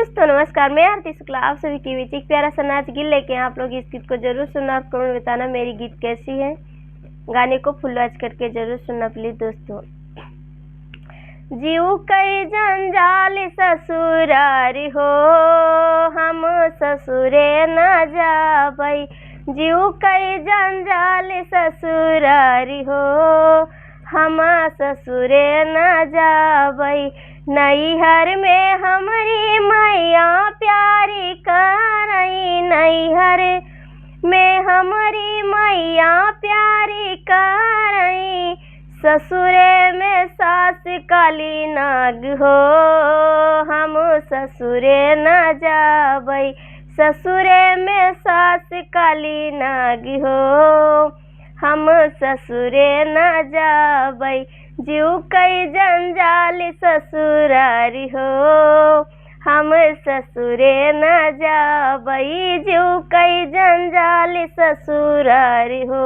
दोस्तों नमस्कार, मैं आरती शुक्ला आप सभी के बीच एक प्यारा सा नाच गीत लेके हैं। आप लोग इस गीत को जरूर सुनना और कमेंट बताना मेरी गीत कैसी है। गाने को फुल वॉच करके जरूर सुनना प्लीज दोस्तों। जीव कई जंजाल ससुरारी हो, हम ससुरे न जाबई। जीव कई जंजाल ससुरारी हो, हम ससुरे न जाबई। नैहर में हमारी मैया प्यारी करई, नैहर में हमारी मैया प्यारी करई। ससुरे में सास काली नाग हो, हम ससुरे न जाबई। ससुरे में सास काली नाग हो, हम ससुरे न जाबई। जीव कई जंजाल ससुरारी हो, हम ससुरे न जाबई। जीव कई जंजाल ससुरारी हो,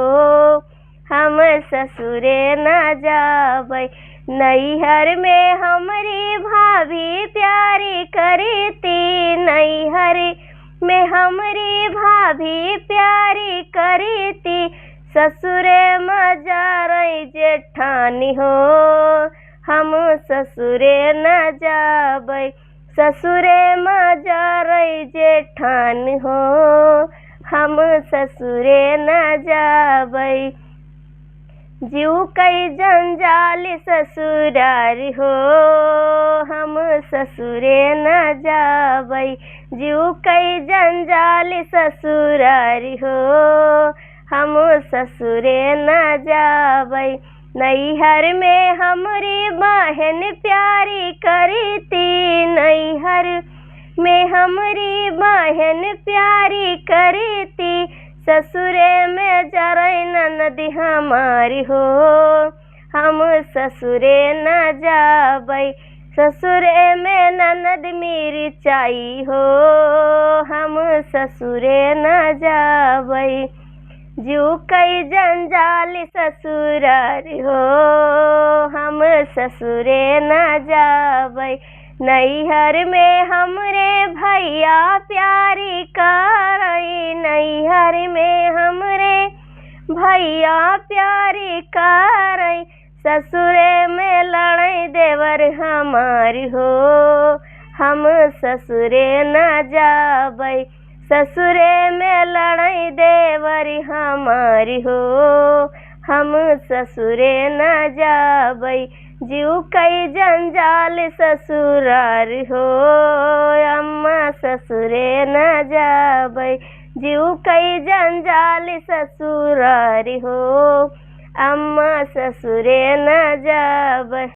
हम ससुरे न जाबई। नैहर में हमारी भाभी प्यारी करती, नैहर में हमारी भाभी प्यारी करती। ससुरे मजा रही जेठानी हो, हम ससुरे न जाबई। ससुरे मजा रही जेठानी हो, हम ससुरे न जाबई। जीव कई जंजाल ससुरारी हो, हम ससुरे न जाबई। जीव कई जंजाल ससुरारी हो, हम ससुरे न जाबई। नैहर में हमारी बहन प्यारी करती, नैहर में हमारी बहन प्यारी करती। ससुरे में जरई ननद हमारी हो, हम ससुरे न जाबई। ससुरे में ननद मेरी चाई हो, हम ससुरे न जाबई। जीव कई जंजाल ससुरारी हो, हम ससुरे न जाबई। नैहर में हमरे भैया प्यारी करई, नैहर में हमरे भैया प्यारी करई। ससुरे में लड़ई देवर हमारी हो, हम ससुरे न जाबई। ससुरे में लड़ई देवरी हमारी हो, हम ससुरे न जाबई। जीव कई जंजाल ससुरारी हो, अम्मा ससुरे न जाबई। जीव कई जंजाल ससुरारी हो, अम्मा ससुरे न जाबई।